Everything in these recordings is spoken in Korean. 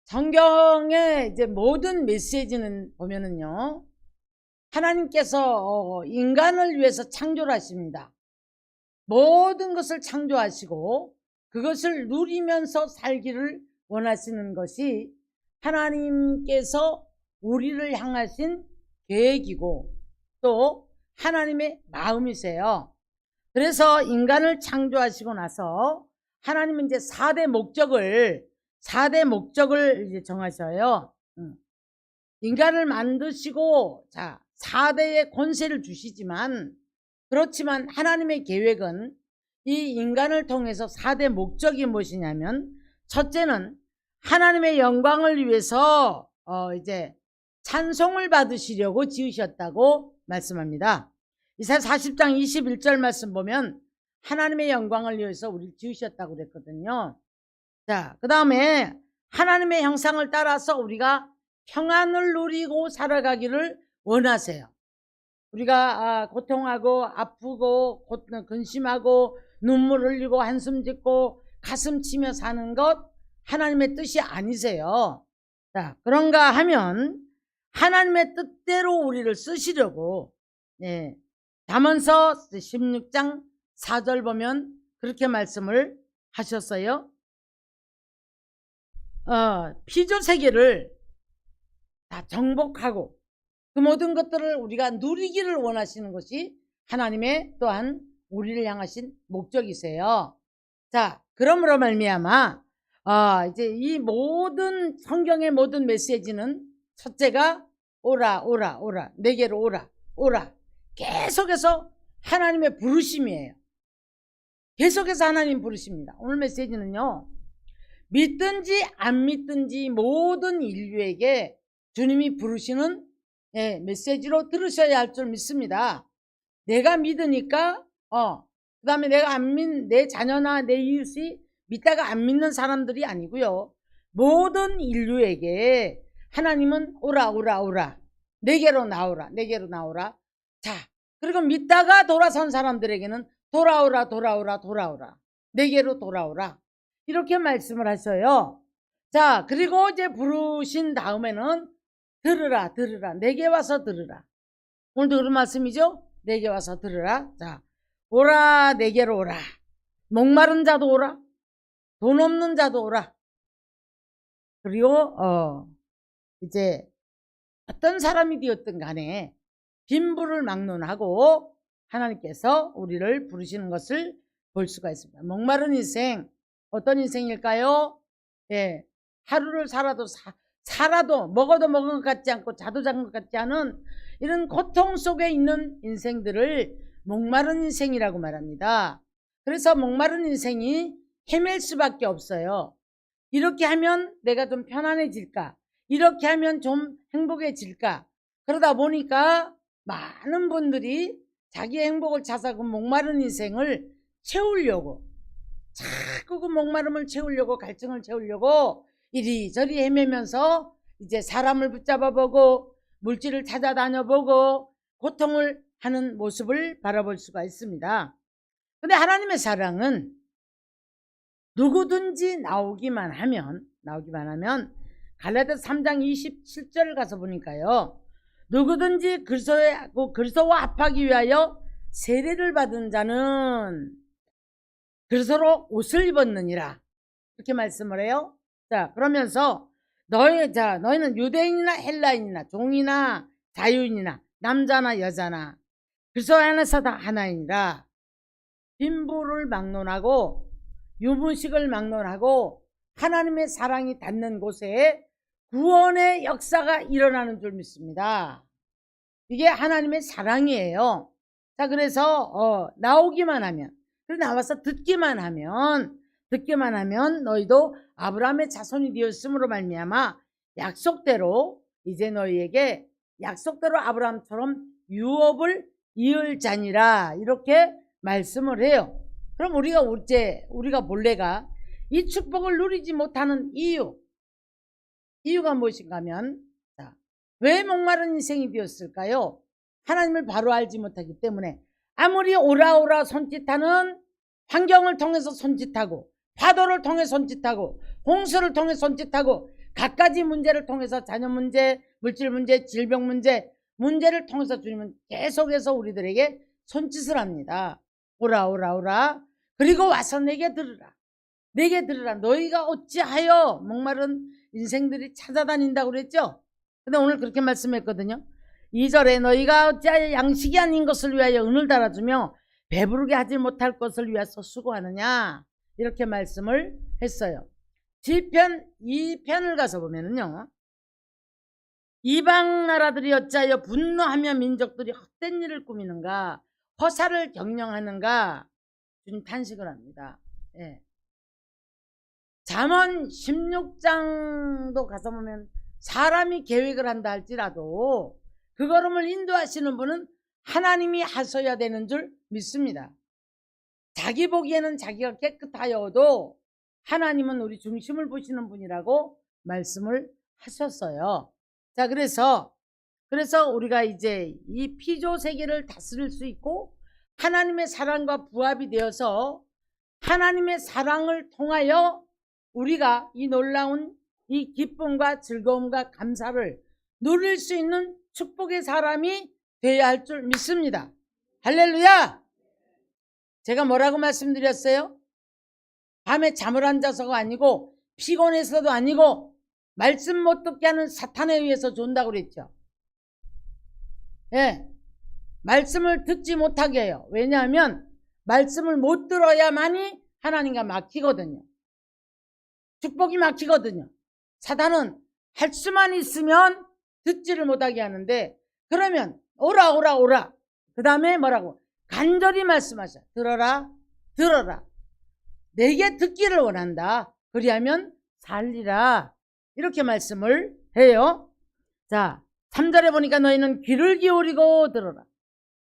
성경의 이제 모든 메시지는 보면은요, 하나님께서 인간을 위해서 창조를 하십니다. 모든 것을 창조하시고 그것을 누리면서 살기를 원하시는 것이 하나님께서 우리를 향하신 계획이고 또 하나님의 마음이세요. 그래서 인간을 창조하시고 나서 하나님은 이제 4대 목적을 이제 정하셔요. 인간을 만드시고 4대의 권세를 주시지만, 그렇지만 하나님의 계획은 이 인간을 통해서 4대 목적이 무엇이냐면, 첫째는 하나님의 영광을 위해서 이제 찬송을 받으시려고 지으셨다고 말씀합니다. 이사야 40장 21절 말씀 보면 하나님의 영광을 위해서 우리를 지으셨다고 그랬거든요. 자, 그 다음에 하나님의 형상을 따라서 우리가 평안을 누리고 살아가기를 원하세요. 우리가 고통하고 아프고 근심하고 눈물 흘리고 한숨 짓고 가슴 치며 사는 것 하나님의 뜻이 아니세요. 자, 그런가 하면 하나님의 뜻대로 우리를 쓰시려고 잠언서 16장 4절 보면 그렇게 말씀을 하셨어요. 피조세계를 다 정복하고 그 모든 것들을 우리가 누리기를 원하시는 것이 하나님의 또한 우리를 향하신 목적이세요. 자, 그러므로 말미암아 이제 이 모든 성경의 모든 메시지는 첫째가 오라 오라 오라, 내게로 오라 오라, 계속해서 하나님의 부르심이에요. 계속해서 하나님 부르십니다. 오늘 메시지는요, 믿든지 안 믿든지 모든 인류에게 주님이 부르시는 메시지로 들으셔야 할 줄 믿습니다. 내가 믿으니까 그 다음에 내가 내 자녀나 내 이웃이 믿다가 안 믿는 사람들이 아니고요, 모든 인류에게 하나님은 오라 오라 오라, 내게로 나오라 내게로 나오라. 자, 그리고 믿다가 돌아선 사람들에게는 돌아오라 돌아오라 돌아오라, 내게로 돌아오라, 이렇게 말씀을 하셔요. 자, 그리고 이제 부르신 다음에는 들으라 들으라, 내게 와서 들으라. 오늘도 그런 말씀이죠. 내게 와서 들으라. 자, 오라 내게로 오라. 목마른 자도 오라, 돈 없는 자도 오라. 그리고 이제 어떤 사람이 되었든 간에 빈부를 막론하고 하나님께서 우리를 부르시는 것을 볼 수가 있습니다. 목마른 인생, 어떤 인생일까요? 하루를 살아도 먹어도 먹은 것 같지 않고 자도 잔 것 같지 않은 이런 고통 속에 있는 인생들을 목마른 인생이라고 말합니다. 그래서 목마른 인생이 헤맬 수밖에 없어요. 이렇게 하면 내가 좀 편안해질까? 이렇게 하면 좀 행복해질까? 그러다 보니까 많은 분들이 자기의 행복을 찾아서 그 목마른 인생을 채우려고, 자꾸 그 목마름을 채우려고, 갈증을 채우려고 이리저리 헤매면서 이제 사람을 붙잡아보고 물질을 찾아다녀보고 고통을 하는 모습을 바라볼 수가 있습니다. 근데 하나님의 사랑은 누구든지 나오기만 하면 갈라디아서 3장 27절을 가서 보니까요, 누구든지 그리스도와 합하기 위하여 세례를 받은 자는 그리스도로 옷을 입었느니라, 이렇게 말씀을 해요. 자, 그러면서 너희는 유대인이나 헬라인이나 종이나 자유인이나 남자나 여자나 그리스도 안에서 다 하나이니라. 빈부를 막론하고 유무식을 막론하고 하나님의 사랑이 닿는 곳에 구원의 역사가 일어나는 줄 믿습니다. 이게 하나님의 사랑이에요. 자, 그래서 나오기만 하면, 그리고 나와서 듣기만 하면 너희도 아브라함의 자손이 되었으므로 말미암아 약속대로 이제 너희에게 약속대로 아브라함처럼 유업을 이을 자니라, 이렇게 말씀을 해요. 그럼 우리가 본래가 이 축복을 누리지 못하는 이유가 무엇인가 하면, 왜 목마른 인생이 되었을까요? 하나님을 바로 알지 못하기 때문에. 아무리 오라오라 손짓하는 환경을 통해서 손짓하고 파도를 통해 손짓하고 홍수를 통해 손짓하고 갖가지 문제를 통해서 자녀 문제, 물질 문제, 질병 문제를 통해서 주님은 계속해서 우리들에게 손짓을 합니다. 오라 오라 오라. 그리고 와서 내게 들으라. 내게 들으라. 너희가 어찌하여 목마른 인생들이 찾아다닌다고 그랬죠. 근데 오늘 그렇게 말씀했거든요. 2절에 너희가 어찌하여 양식이 아닌 것을 위하여 은을 달아주며 배부르게 하지 못할 것을 위해서 수고하느냐, 이렇게 말씀을 했어요. 시편 2편을 가서 보면은요, 이방 나라들이 어찌하여 분노하며 민족들이 헛된 일을 꾸미는가, 허사를 경영하는가, 주님 탄식을 합니다. 예. 잠언 16장도 가서 보면 사람이 계획을 한다 할지라도 그 걸음을 인도하시는 분은 하나님이 하셔야 되는 줄 믿습니다. 자기 보기에는 자기가 깨끗하여도 하나님은 우리 중심을 보시는 분이라고 말씀을 하셨어요. 자, 그래서 우리가 이제 이 피조 세계를 다스릴 수 있고 하나님의 사랑과 부합이 되어서 하나님의 사랑을 통하여 우리가 이 놀라운 이 기쁨과 즐거움과 감사를 누릴 수 있는 축복의 사람이 되어야 할 줄 믿습니다. 할렐루야! 제가 뭐라고 말씀드렸어요? 밤에 잠을 안 자서가 아니고 피곤해서도 아니고 말씀 못 듣게 하는 사탄에 의해서 존다고 그랬죠. 예, 말씀을 듣지 못하게 해요. 왜냐하면 말씀을 못 들어야만이 하나님과 막히거든요. 축복이 막히거든요. 사탄은 할 수만 있으면 듣지를 못하게 하는데, 그러면 오라 오라 오라, 그 다음에 뭐라고 간절히 말씀하셔. 들어라 들어라, 내게 듣기를 원한다. 그리하면 살리라, 이렇게 말씀을 해요. 자, 3절에 보니까 너희는 귀를 기울이고 들어라.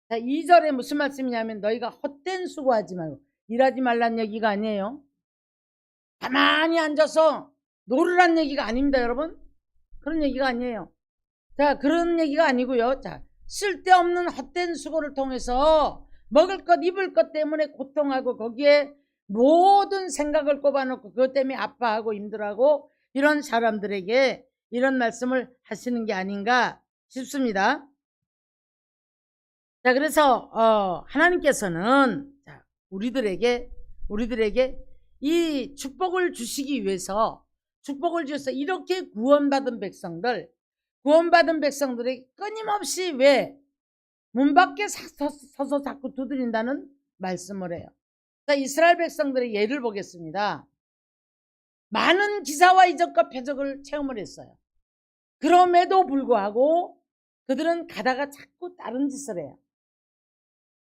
자, 2절에 무슨 말씀이냐면 너희가 헛된 수고하지 말고, 일하지 말란 얘기가 아니에요. 가만히 앉아서 놀으란 얘기가 아닙니다, 여러분. 그런 얘기가 아니에요. 자, 그런 얘기가 아니고요. 자, 쓸데없는 헛된 수고를 통해서 먹을 것 입을 것 때문에 고통하고 거기에 모든 생각을 꼽아놓고 그것 때문에 아파하고 힘들어하고 이런 사람들에게 이런 말씀을 하시는 게 아닌가 싶습니다. 자, 그래서 하나님께서는 우리들에게 이 축복을 주시기 위해서, 축복을 주셔서 이렇게 구원받은 백성들에게 끊임없이 왜 문 밖에 서서 자꾸 두드린다는 말씀을 해요. 자, 이스라엘 백성들의 예를 보겠습니다. 많은 기사와 이적과 표적을 체험을 했어요. 그럼에도 불구하고 그들은 가다가 자꾸 다른 짓을 해요.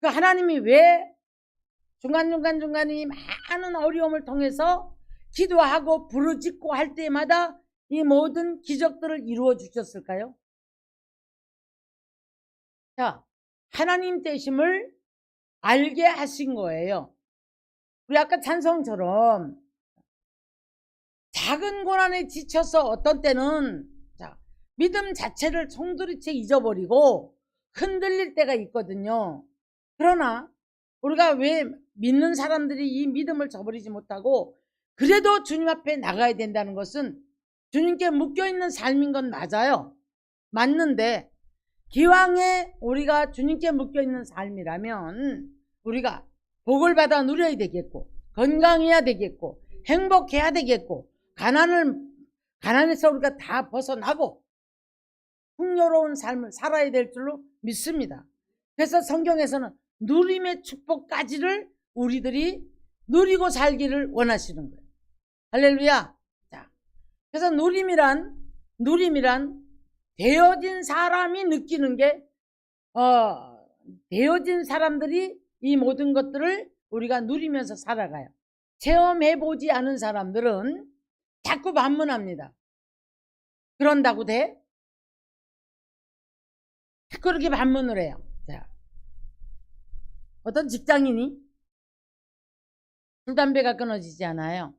그 하나님이 왜 중간중간이 많은 어려움을 통해서 기도하고 부르짖고 할 때마다 이 모든 기적들을 이루어 주셨을까요? 자, 하나님 되심을 알게 하신 거예요. 우리 아까 찬송처럼 작은 고난에 지쳐서 어떤 때는 믿음 자체를 송두리째 잊어버리고 흔들릴 때가 있거든요. 그러나 우리가 왜 믿는 사람들이 이 믿음을 저버리지 못하고 그래도 주님 앞에 나가야 된다는 것은 주님께 묶여있는 삶인 건 맞아요. 맞는데 기왕에 우리가 주님께 묶여있는 삶이라면 우리가 복을 받아 누려야 되겠고, 건강해야 되겠고, 행복해야 되겠고, 가난에서 우리가 다 벗어나고 풍요로운 삶을 살아야 될 줄로 믿습니다. 그래서 성경에서는 누림의 축복까지를 우리들이 누리고 살기를 원하시는 거예요. 할렐루야. 자, 그래서 누림이란 되어진 사람이 느끼는 게, 되어진 사람들이 이 모든 것들을 우리가 누리면서 살아가요. 체험해보지 않은 사람들은 자꾸 반문합니다. 그런다고 돼? 자꾸 그렇게 반문을 해요. 자, 어떤 직장인이 술, 담배가 끊어지지 않아요.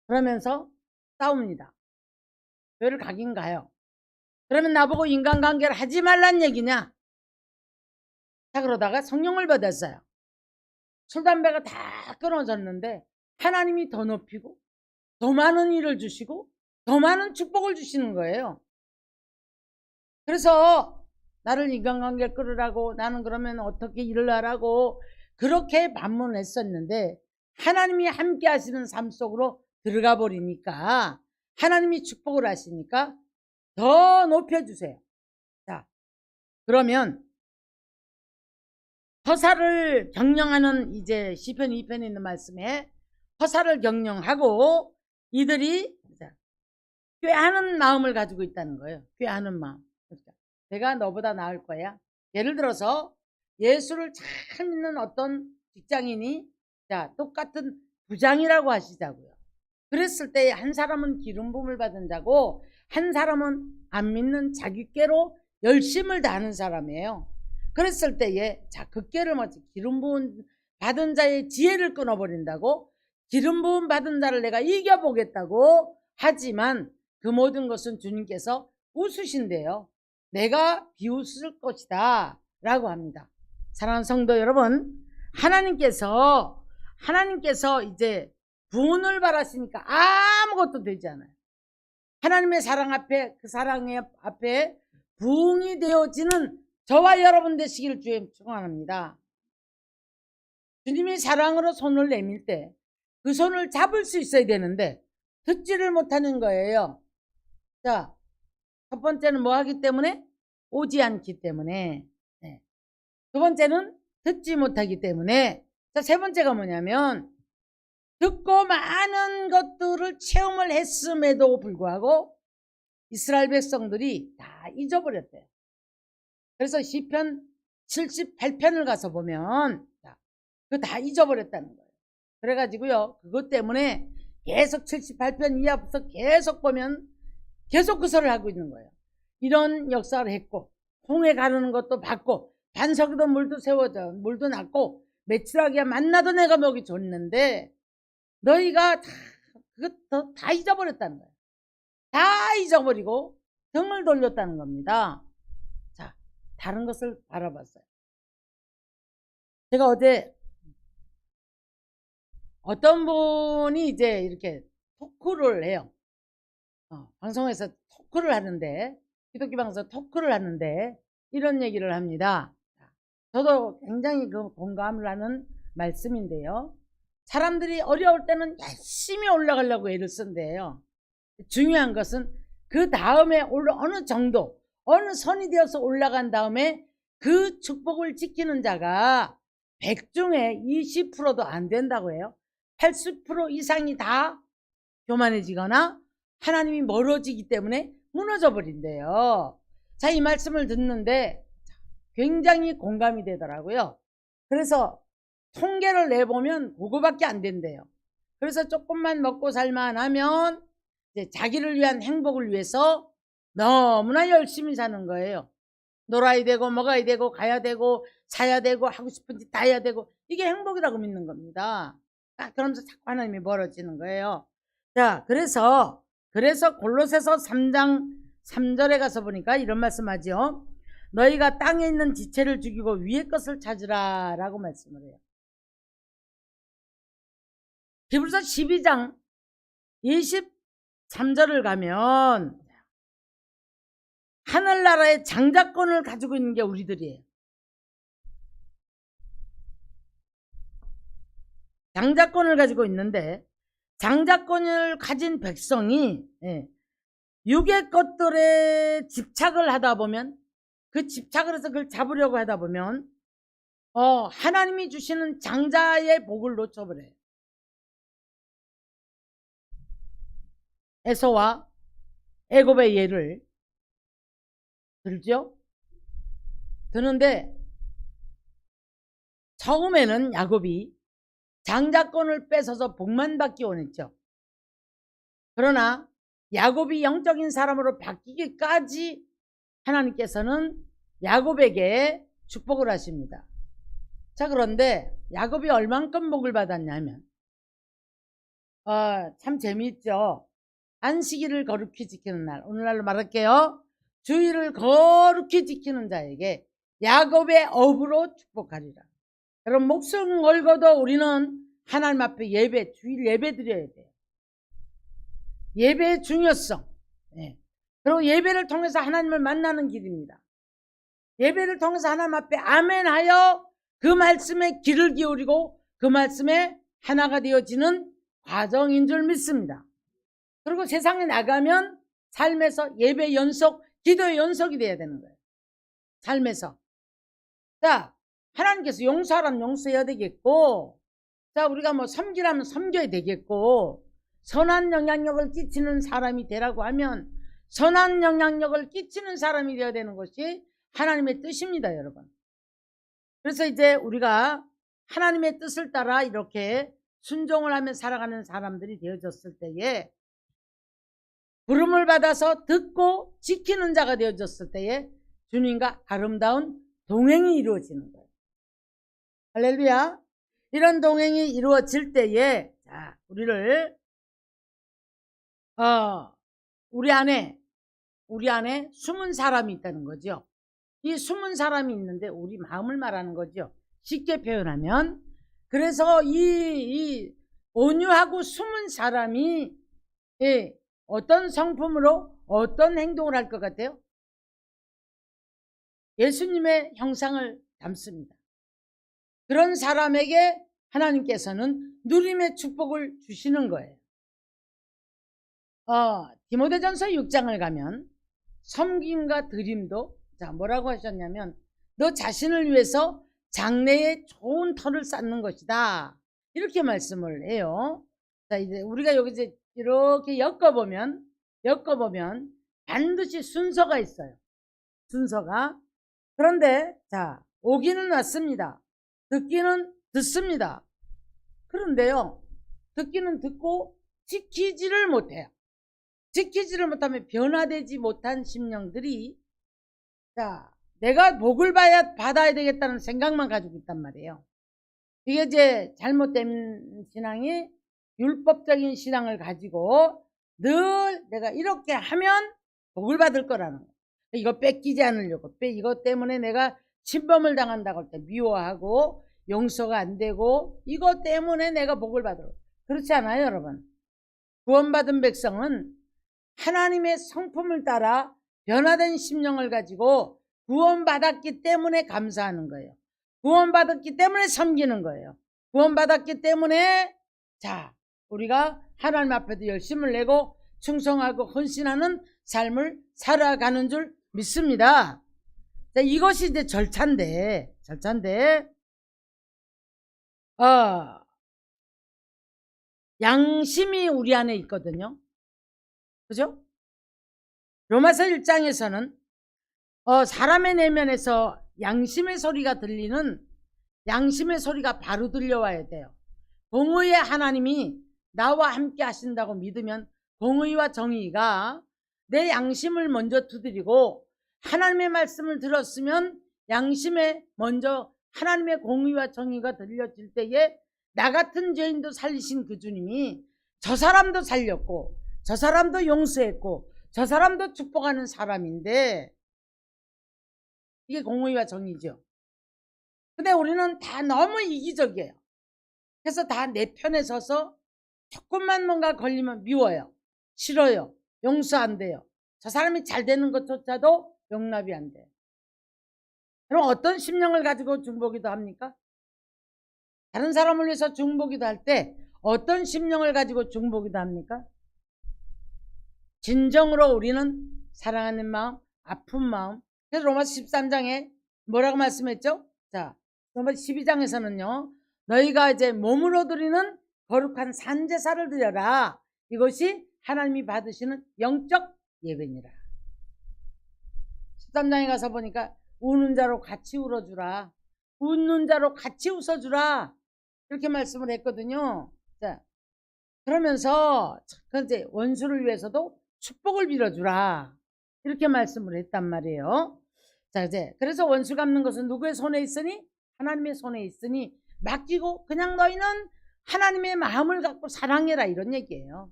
그러면서 싸웁니다. 교회를 가긴 가요. 그러면 나보고 인간관계를 하지 말란 얘기냐? 자, 그러다가 성령을 받았어요. 술, 담배가 다 끊어졌는데 하나님이 더 높이고 더 많은 일을 주시고 더 많은 축복을 주시는 거예요. 그래서 나를 인간관계를 끌으라고, 나는 그러면 어떻게 일을 하라고 그렇게 반문을 했었는데, 하나님이 함께 하시는 삶 속으로 들어가 버리니까 하나님이 축복을 하시니까 더 높여주세요. 자, 그러면 허사를 경영하는, 이제 시편 2편에 있는 말씀에 허사를 경영하고 이들이 꾀하는 마음을 가지고 있다는 거예요. 꾀하는 마음. 그러니까 내가 너보다 나을 거야. 예를 들어서 예수를 잘 믿는 어떤 직장인이, 자, 똑같은 부장이라고 하시자고요. 그랬을 때 한 사람은 기름 부음을 받은 자고 한 사람은 안 믿는 자기 꾀로 열심을 다하는 사람이에요. 그랬을 때에, 자, 그 꾀를 마치 기름 부음 받은 자의 지혜를 끊어버린다고, 기름 부음 받은 자를 내가 이겨보겠다고 하지만 그 모든 것은 주님께서 웃으신대요. 내가 비웃을 것이다 라고 합니다. 사랑하는 성도 여러분, 하나님께서 이제 구원을 바라시니까 아무것도 되지 않아요. 하나님의 사랑 앞에, 그 사랑의 앞에 부응이 되어지는 저와 여러분 되시기를 주의 축원합니다. 주님이 사랑으로 손을 내밀 때 그 손을 잡을 수 있어야 되는데 듣지를 못하는 거예요. 자, 첫 번째는 뭐 하기 때문에? 오지 않기 때문에. 네. 두 번째는 듣지 못하기 때문에. 자, 세 번째가 뭐냐면, 듣고 많은 것들을 체험을 했음에도 불구하고 이스라엘 백성들이 다 잊어버렸대요. 그래서 시편 78편을 가서 보면 그거 다 잊어버렸다는 거예요. 그래가지고요, 그것 때문에 계속 78편 이하부터 계속 보면 계속 그 소리를 하고 있는 거예요. 이런 역사를 했고, 홍해 가르는 것도 봤고, 반석에도 물도 세워져, 물도 났고, 메추라기야 만나도 내가 먹이 줬는데 너희가 그것도 다 잊어버렸다는 거예요. 다 잊어버리고 등을 돌렸다는 겁니다. 자, 다른 것을 바라봤어요. 제가 어제 어떤 분이 이제 이렇게 토크를 해요. 방송에서 토크를 하는데, 기독교 방송 토크를 하는데 이런 얘기를 합니다. 저도 굉장히 그 공감을 하는 말씀인데요. 사람들이 어려울 때는 열심히 올라가려고 애를 쓴대요. 중요한 것은 그 다음에 어느 정도, 어느 선이 되어서 올라간 다음에 그 축복을 지키는 자가 100 중에 20%도 안 된다고 해요. 80% 이상이 다 교만해지거나 하나님이 멀어지기 때문에 무너져 버린대요. 자, 이 말씀을 듣는데 굉장히 공감이 되더라고요. 그래서 통계를 내보면 그거밖에 안 된대요. 그래서 조금만 먹고 살만 하면 이제 자기를 위한 행복을 위해서 너무나 열심히 사는 거예요. 놀아야 되고 먹어야 되고 가야 되고 사야 되고 하고 싶은 짓 다 해야 되고, 이게 행복이라고 믿는 겁니다. 그러면서 자꾸 하나님이 멀어지는 거예요. 자, 그래서 골로새서 3장 3절에 가서 보니까 이런 말씀하죠. 너희가 땅에 있는 지체를 죽이고 위의 것을 찾으라 라고 말씀을 해요. 히브리서 12장 23절을 가면 하늘나라의 장자권을 가지고 있는 게 우리들이에요. 장자권을 가지고 있는데, 장자권을 가진 백성이 육의 것들에 집착을 하다 보면, 그 집착을 해서 그걸 잡으려고 하다 보면 하나님이 주시는 장자의 복을 놓쳐버려요. 에서와 애굽의 예를 들죠. 드는데 처음에는 야곱이 장자권을 뺏어서 복만 받기 원했죠. 그러나 야곱이 영적인 사람으로 바뀌기까지 하나님께서는 야곱에게 축복을 하십니다. 자, 그런데 야곱이 얼만큼 복을 받았냐면 참 재미있죠. 안식일을 거룩히 지키는 날, 오늘날로 말할게요. 주일을 거룩히 지키는 자에게 야곱의 업으로 축복하리라. 여러분, 목숨 걸고도 우리는 하나님 앞에 주일 예배 드려야 돼요. 예배의 중요성. 예. 그리고 예배를 통해서 하나님을 만나는 길입니다. 예배를 통해서 하나님 앞에 아멘하여 그 말씀에 귀를 기울이고 그 말씀에 하나가 되어지는 과정인 줄 믿습니다. 그리고 세상에 나가면 삶에서 예배 연속, 기도의 연속이 돼야 되는 거예요. 삶에서. 자, 하나님께서 용서하라면 용서해야 되겠고, 자, 우리가 뭐 섬기라면 섬겨야 되겠고, 선한 영향력을 끼치는 사람이 되라고 하면 선한 영향력을 끼치는 사람이 되어야 되는 것이 하나님의 뜻입니다, 여러분. 그래서 이제 우리가 하나님의 뜻을 따라 이렇게 순종을 하며 살아가는 사람들이 되어졌을 때에, 부름을 받아서 듣고 지키는 자가 되어졌을 때에 주님과 아름다운 동행이 이루어지는 거예요. 할렐루야. 이런 동행이 이루어질 때에, 자, 우리를 우리 안에 숨은 사람이 있다는 거죠. 이 숨은 사람이 있는데 우리 마음을 말하는 거죠. 쉽게 표현하면. 그래서 이 온유하고 숨은 사람이 어떤 성품으로 어떤 행동을 할 것 같아요? 예수님의 형상을 담습니다. 그런 사람에게 하나님께서는 누림의 축복을 주시는 거예요. 디모데전서 6장을 가면 섬김과 드림도, 자, 뭐라고 하셨냐면 너 자신을 위해서 장래에 좋은 터를 쌓는 것이다, 이렇게 말씀을 해요. 자, 이제 우리가 여기 이제 이렇게 엮어보면 반드시 순서가 있어요. 순서가. 그런데 자, 오기는 왔습니다. 듣기는 듣습니다. 그런데요, 듣기는 듣고 지키지를 못해요. 지키지를 못하면 변화되지 못한 심령들이, 자, 내가 복을 받아야 되겠다는 생각만 가지고 있단 말이에요. 이게 이제 잘못된 신앙이 율법적인 신앙을 가지고 늘 내가 이렇게 하면 복을 받을 거라는 거예요. 이거 뺏기지 않으려고, 이것 때문에 내가 침범을 당한다고 할 때 미워하고 용서가 안 되고, 이것 때문에 내가 복을 받으러. 그렇지 않아요, 여러분? 구원받은 백성은 하나님의 성품을 따라 변화된 심령을 가지고 구원받았기 때문에 감사하는 거예요. 구원받았기 때문에 섬기는 거예요. 구원받았기 때문에, 자, 우리가 하나님 앞에도 열심을 내고 충성하고 헌신하는 삶을 살아가는 줄 믿습니다. 자, 이것이 이제 절차인데 양심이 우리 안에 있거든요. 그죠? 로마서 1장에서는 사람의 내면에서 양심의 소리가 들리는, 양심의 소리가 바로 들려와야 돼요. 공의의 하나님이 나와 함께 하신다고 믿으면 공의와 정의가 내 양심을 먼저 두드리고, 하나님의 말씀을 들었으면 양심에 먼저 하나님의 공의와 정의가 들려질 때에 나 같은 죄인도 살리신 그 주님이 저 사람도 살렸고 저 사람도 용서했고 저 사람도 축복하는 사람인데, 이게 공의와 정의죠. 근데 우리는 다 너무 이기적이에요. 그래서 다 내 편에 서서 조금만 뭔가 걸리면 미워요, 싫어요, 용서 안 돼요. 저 사람이 잘 되는 것조차도 용납이 안 돼요. 그럼 어떤 심령을 가지고 중보기도 합니까? 다른 사람을 위해서 중보기도 할 때 어떤 심령을 가지고 중보기도 합니까? 진정으로 우리는 사랑하는 마음, 아픈 마음. 그래서 로마서 13장에 뭐라고 말씀했죠? 자, 로마서 12장에서는요, 너희가 이제 몸으로 드리는 거룩한 산제사를 드려라. 이것이 하나님이 받으시는 영적 예배니라. 13장에 가서 보니까 우는 자로 같이 울어주라, 웃는 자로 같이 웃어주라, 이렇게 말씀을 했거든요. 자, 그러면서 이제 원수를 위해서도 축복을 빌어주라, 이렇게 말씀을 했단 말이에요. 자, 이제 그래서 원수 갚는 것은 누구의 손에 있으니? 하나님의 손에 있으니 맡기고 그냥 너희는 하나님의 마음을 갖고 사랑해라, 이런 얘기예요.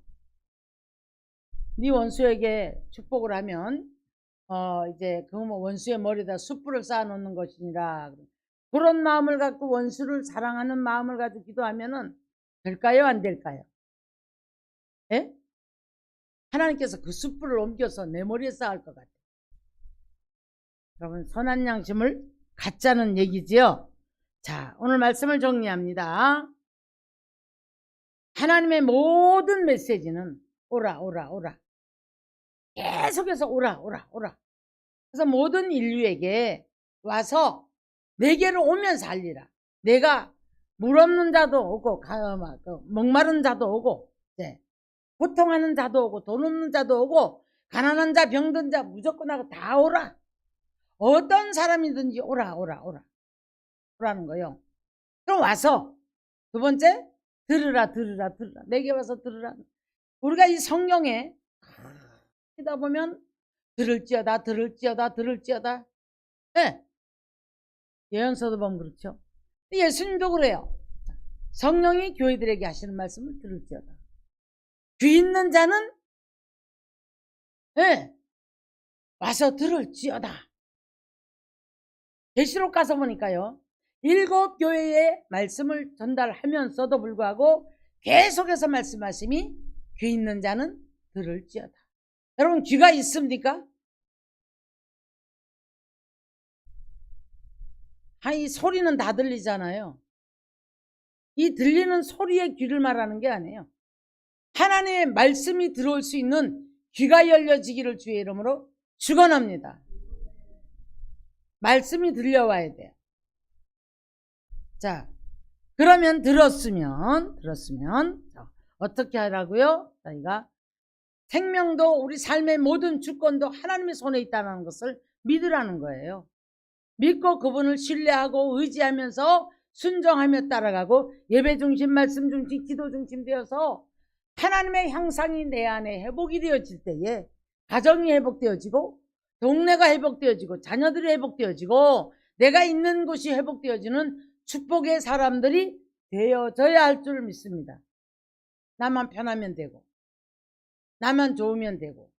네 원수에게 축복을 하면 이제 그 원수의 머리에다 숯불을 쌓아 놓는 것이니라. 그런 마음을 갖고 원수를 사랑하는 마음을 가지고 기도하면은 될까요, 안 될까요? 예? 하나님께서 그 숯불을 옮겨서 내 머리에 쌓을 것 같아요. 여러분, 선한 양심을 갖자는 얘기지요. 자, 오늘 말씀을 정리합니다. 하나님의 모든 메시지는 오라 오라 오라, 계속해서 오라 오라 오라. 그래서 모든 인류에게 와서 내게로 오면서 알리라. 내가 물 없는 자도 오고 목마른 자도 오고, 네, 고통하는 자도 오고 돈 없는 자도 오고 가난한 자 병든 자 무조건 하고 다 오라. 어떤 사람이든지 오라 오라 오라 오라는 거예요. 그럼 와서 두 번째, 들으라 들으라 들으라. 내게 와서 들으라. 우리가 이 성경에 하다 보면 들을지어다 들을지어다 들을지어다. 네. 예언서도 보면 그렇죠. 예수님도 그래요. 성령이 교회들에게 하시는 말씀을 들을지어다. 귀 있는 자는, 네, 와서 들을지어다. 계시록 가서 보니까요, 7 교회의 말씀을 전달하면서도 불구하고 계속해서 말씀하심이 귀 있는 자는 들을지어다. 여러분, 귀가 있습니까? 이 소리는 다 들리잖아요. 이 들리는 소리의 귀를 말하는 게 아니에요. 하나님의 말씀이 들어올 수 있는 귀가 열려지기를 주의 이름으로 축원합니다. 말씀이 들려와야 돼요. 자, 그러면 들었으면 어떻게 하라고요? 저희가 생명도 우리 삶의 모든 주권도 하나님의 손에 있다는 것을 믿으라는 거예요. 믿고 그분을 신뢰하고 의지하면서 순종하며 따라가고 예배 중심, 말씀 중심, 기도 중심 되어서 하나님의 형상이 내 안에 회복이 되어질 때에 가정이 회복되어지고 동네가 회복되어지고 자녀들이 회복되어지고 내가 있는 곳이 회복되어지는 축복의 사람들이 되어져야 할 줄 믿습니다. 나만 편하면 되고 나만 좋으면 되고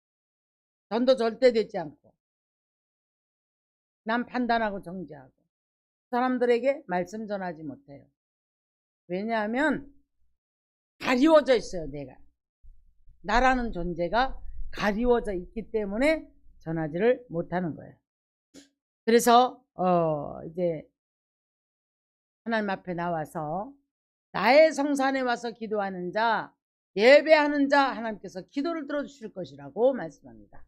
전도 절대 되지 않고 남 판단하고 정죄하고 사람들에게 말씀 전하지 못해요. 왜냐하면 가리워져 있어요. 내가 나라는 존재가 가리워져 있기 때문에 전하지를 못하는 거예요. 그래서 이제 하나님 앞에 나와서 나의 성산에 와서 기도하는 자, 예배하는 자 하나님께서 기도를 들어주실 것이라고 말씀합니다.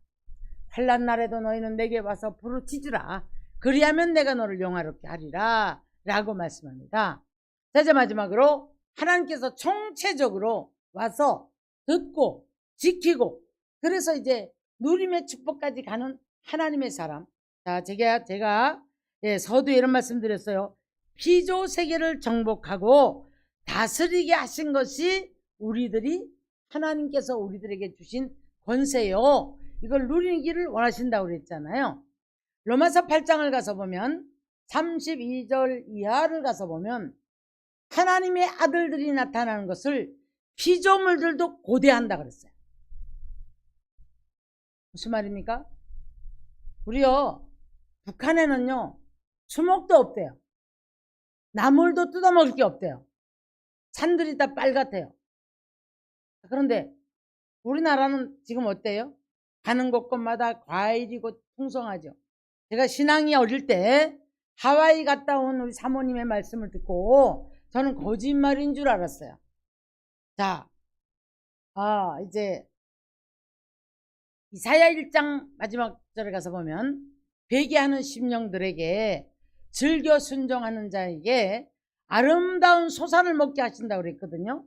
환난 날에도 너희는 내게 와서 부르짖으라. 그리하면 내가 너를 영화롭게 하리라 라고 말씀합니다. 자, 이제 마지막으로 하나님께서 총체적으로 와서 듣고 지키고 그래서 이제 누림의 축복까지 가는 하나님의 사람. 자, 제가 서두에 이런 말씀 드렸어요. 피조 세계를 정복하고 다스리게 하신 것이 하나님께서 우리들에게 주신 권세요. 이걸 누리기를 원하신다고 그랬잖아요. 로마서 8장을 가서 보면 32절 이하를 가서 보면 하나님의 아들들이 나타나는 것을 피조물들도 고대한다 그랬어요. 무슨 말입니까? 우리요, 북한에는요 수목도 없대요. 나물도 뜯어먹을 게 없대요. 산들이 다 빨갛대요. 그런데 우리나라는 지금 어때요? 가는 곳곳마다 과일이고 풍성하죠. 제가 신앙이 어릴 때 하와이 갔다 온 우리 사모님의 말씀을 듣고 저는 거짓말인 줄 알았어요. 자, 이제 이사야 1장 마지막 절에 가서 보면 회개하는 심령들에게 즐겨 순종하는 자에게 아름다운 소산을 먹게 하신다고 그랬거든요.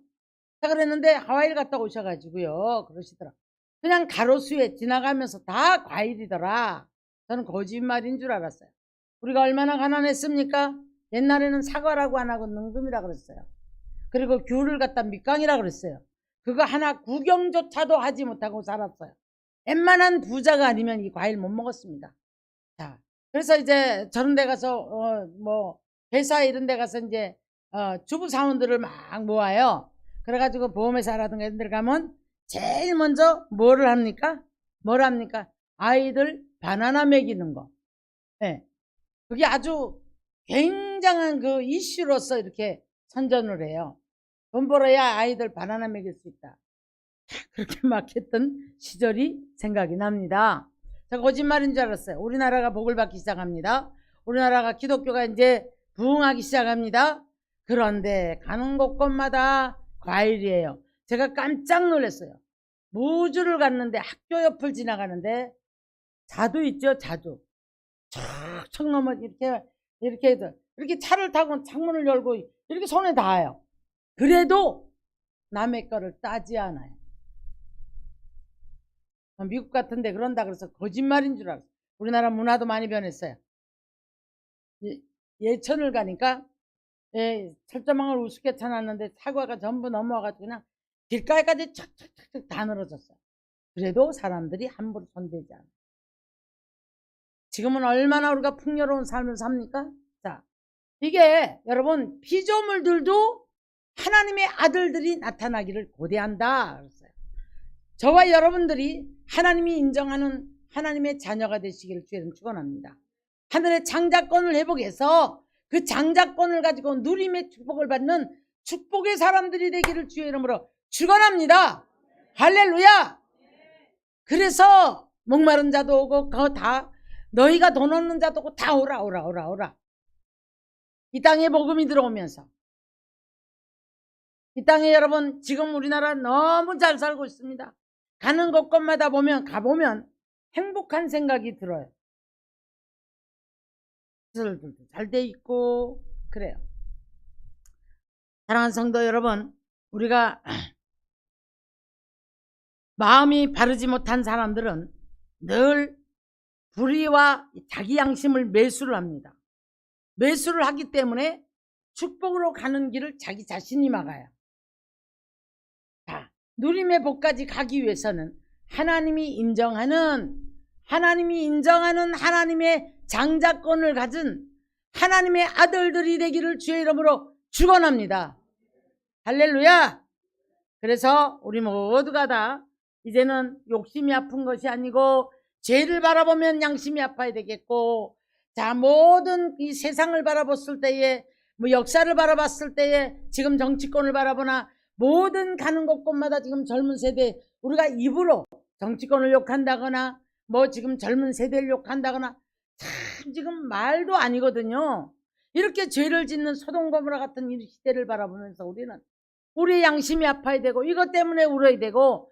자, 그랬는데 하와이를 갔다 오셔가지고요 그러시더라. 그냥 가로수에 지나가면서 다 과일이더라. 저는 거짓말인 줄 알았어요. 우리가 얼마나 가난했습니까? 옛날에는 사과라고 안 하고 능금이라 그랬어요. 그리고 귤을 갖다 밑강이라 그랬어요. 그거 하나 구경조차도 하지 못하고 살았어요. 웬만한 부자가 아니면 이 과일 못 먹었습니다. 자, 그래서 이제 저런 데 가서 회사 이런 데 가서 이제 주부 사원들을 막 모아요. 그래가지고 보험회사라든가 이런 데 가면 제일 먼저 뭐를 합니까? 아이들 바나나 먹이는 거. 네. 그게 아주 굉장한 그 이슈로서 이렇게 선전을 해요. 돈 벌어야 아이들 바나나 먹일 수 있다. 그렇게 막 했던 시절이 생각이 납니다. 자, 거짓말인 줄 알았어요. 우리나라가 복을 받기 시작합니다. 우리나라가 기독교가 이제 부흥하기 시작합니다. 그런데 가는 곳곳마다 과일이에요. 제가 깜짝 놀랐어요. 무주를 갔는데 학교 옆을 지나가는데 자두 있죠, 자두. 척척 넘어 이렇게 해서 이렇게 차를 타고 창문을 열고 이렇게 손에 닿아요. 그래도 남의 거를 따지 않아요. 미국 같은데 그런다 그래서 거짓말인 줄 알았어요. 우리나라 문화도 많이 변했어요. 예천을 가니까 철조망을 우습게 쳐놨는데 사과가 전부 넘어와가지고 그냥 길가에까지 척척척 다 늘어졌어요. 그래도 사람들이 함부로 손대지 않아요. 지금은 얼마나 우리가 풍요로운 삶을 삽니까? 자, 이게 여러분 피조물들도 하나님의 아들들이 나타나기를 고대한다 그랬어요. 저와 여러분들이 하나님이 인정하는 하나님의 자녀가 되시기를 주의는 축원합니다. 하늘의 장자권을 회복해서 그 장자권을 가지고 누림의 축복을 받는 축복의 사람들이 되기를 주의 이름으로 축원합니다. 할렐루야. 그래서 목마른 자도 오고 그거 다 너희가 돈 없는 자도 오고 다 오라. 이 땅에 복음이 들어오면서 이 땅에 여러분 지금 우리나라 너무 잘 살고 있습니다. 가는 곳곳마다 가보면 행복한 생각이 들어요. 시설들도 잘 돼 있고 그래요. 사랑하는 성도 여러분, 우리가 마음이 바르지 못한 사람들은 늘 불의와 자기 양심을 매수를 합니다. 매수를 하기 때문에 축복으로 가는 길을 자기 자신이 막아요. 자, 누림의 복까지 가기 위해서는 하나님이 인정하는 하나님의 장자권을 가진 하나님의 아들들이 되기를 주의 이름으로 축원합니다. 할렐루야. 그래서 우리 모두가 다 이제는 욕심이 아픈 것이 아니고 죄를 바라보면 양심이 아파야 되겠고, 자, 모든 이 세상을 바라봤을 때에 역사를 바라봤을 때에 지금 정치권을 바라보나 모든 가는 곳곳마다 지금 젊은 세대 우리가 입으로 정치권을 욕한다거나 지금 젊은 세대를 욕한다거나 참 지금 말도 아니거든요. 이렇게 죄를 짓는 소돔 고모라 같은 이 시대를 바라보면서 우리는 우리의 양심이 아파야 되고 이것 때문에 울어야 되고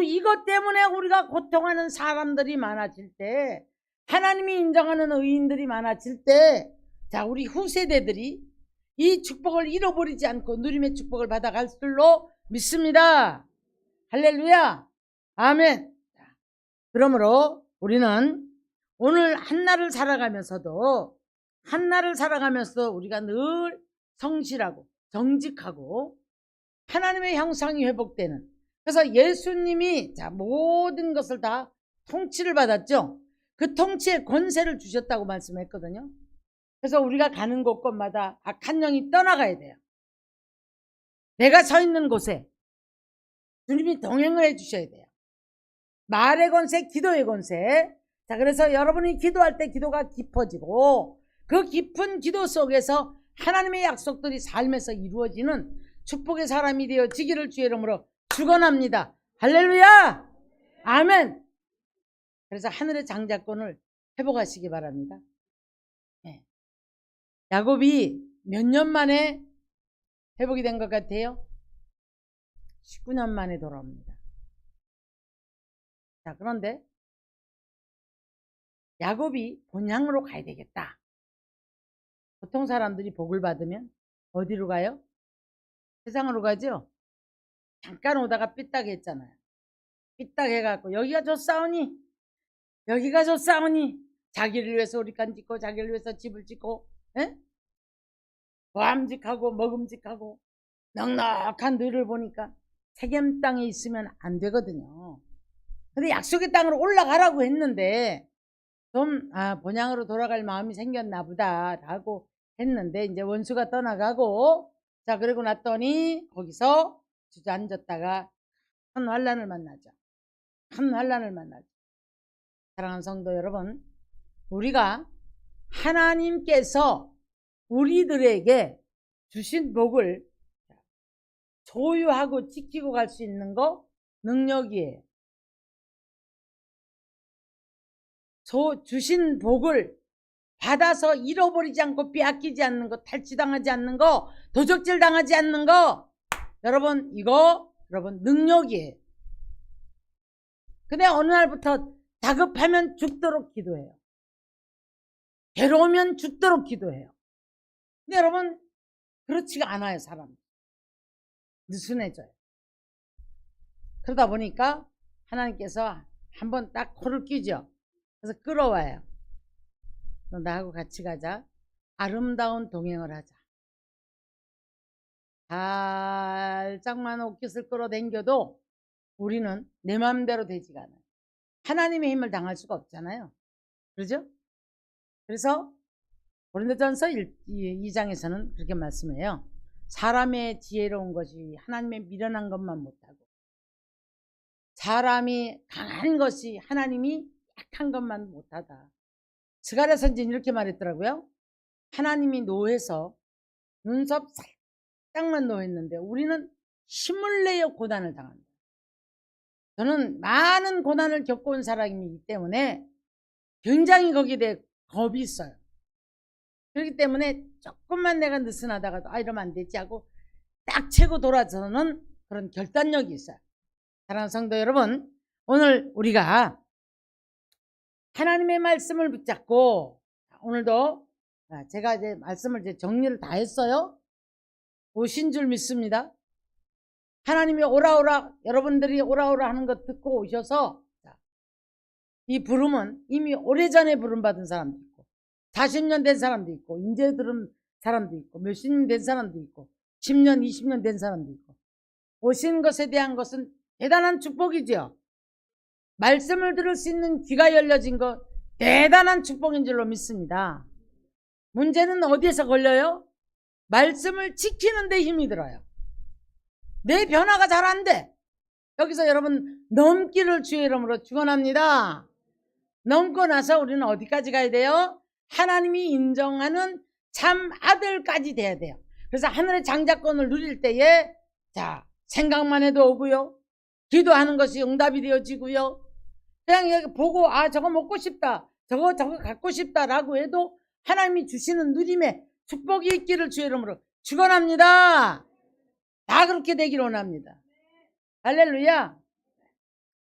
이것 때문에 우리가 고통하는 사람들이 많아질 때, 하나님이 인정하는 의인들이 많아질 때, 자, 우리 후세대들이 이 축복을 잃어버리지 않고 누림의 축복을 받아갈 줄로 믿습니다. 할렐루야. 아멘. 그러므로 우리는 오늘 한날을 살아가면서도 우리가 늘 성실하고 정직하고 하나님의 형상이 회복되는, 그래서 예수님이 모든 것을 다 통치를 받았죠. 그 통치의 권세를 주셨다고 말씀했거든요. 그래서 우리가 가는 곳곳마다 악한 영이 떠나가야 돼요. 내가 서 있는 곳에 주님이 동행을 해주셔야 돼요. 말의 권세, 기도의 권세. 자, 그래서 여러분이 기도할 때 기도가 깊어지고 그 깊은 기도 속에서 하나님의 약속들이 삶에서 이루어지는 축복의 사람이 되어지기를 주의 이름으로 축원합니다. 할렐루야. 아멘. 그래서 하늘의 장자권을 회복하시기 바랍니다. 네. 야곱이 몇 년 만에 회복이 된 것 같아요? 19년 만에 돌아옵니다. 자, 그런데 야곱이 본향으로 가야 되겠다. 보통 사람들이 복을 받으면 어디로 가요? 세상으로 가죠? 잠깐 오다가 삐딱 했잖아요. 삐딱 해갖고 여기가 좋사오니 자기를 위해서 우리간 짓고 자기를 위해서 집을 짓고 보암직하고 먹음직하고 넉넉한 너희를 보니까 세겜 땅에 있으면 안 되거든요. 근데 약속의 땅으로 올라가라고 했는데 좀 본향으로 돌아갈 마음이 생겼나 보다 라고 했는데 이제 원수가 떠나가고, 자, 그러고 났더니 거기서 주저앉았다가 큰 환난을 만나죠. 사랑하는 성도 여러분, 우리가 하나님께서 우리들에게 주신 복을 소유하고 지키고 갈 수 있는 거 능력이에요. 주신 복을 받아서 잃어버리지 않고 빼앗기지 않는 거, 탈취당하지 않는 거, 도적질 당하지 않는 거, 여러분 이거 여러분 능력이에요. 근데 어느 날부터 다급하면 죽도록 기도해요. 괴로우면 죽도록 기도해요. 근데 여러분 그렇지가 않아요. 사람 느슨해져요. 그러다 보니까 하나님께서 한번 딱 코를 끼죠. 그래서 끌어와요. 너 나하고 같이 가자. 아름다운 동행을 하자. 살짝만 옷깃을 끌어당겨도 우리는 내 마음대로 되지가 않아요. 하나님의 힘을 당할 수가 없잖아요. 그러죠? 그래서 고린도전서 2장에서는 그렇게 말씀해요. 사람의 지혜로운 것이 하나님의 미련한 것만 못하고, 사람이 강한 것이 하나님이 약한 것만 못하다. 스가랴 선지는 이렇게 말했더라고요. 하나님이 노해서 눈썹 살짝만 노했는데 우리는 힘을 내어 고난을 당한다. 저는 많은 고난을 겪어온 사람이기 때문에 굉장히 거기에 대해 겁이 있어요. 그렇기 때문에 조금만 내가 느슨하다가도 이러면 안 되지 하고 딱 채고 돌아서는 그런 결단력이 있어요. 사랑하는 성도 여러분, 오늘 우리가 하나님의 말씀을 붙잡고, 오늘도 제가 이제 말씀을 이제 정리를 다 했어요. 오신 줄 믿습니다. 하나님이 오라오라, 여러분들이 오라오라 하는 것 듣고 오셔서, 이 부름은 이미 오래전에 부름받은 사람도 있고 40년 된 사람도 있고 이제 들은 사람도 있고 몇십 년 된 사람도 있고 10년 20년 된 사람도 있고, 오신 것에 대한 것은 대단한 축복이죠. 말씀을 들을 수 있는 귀가 열려진 것 대단한 축복인 줄로 믿습니다. 문제는 어디에서 걸려요? 말씀을 지키는 데 힘이 들어요. 내 변화가 잘 안 돼. 여기서 여러분 넘기를 주의 이름으로 축원합니다. 넘고 나서 우리는 어디까지 가야 돼요? 하나님이 인정하는 참 아들까지 돼야 돼요. 그래서 하늘의 장자권을 누릴 때에 생각만 해도 오고요, 기도하는 것이 응답이 되어지고요, 그냥 여기 보고 저거 먹고 싶다, 저거 갖고 싶다 라고 해도 하나님이 주시는 누림에 축복이 있기를 주의 이름으로 축원합니다. 다 그렇게 되기를 원합니다. 할렐루야.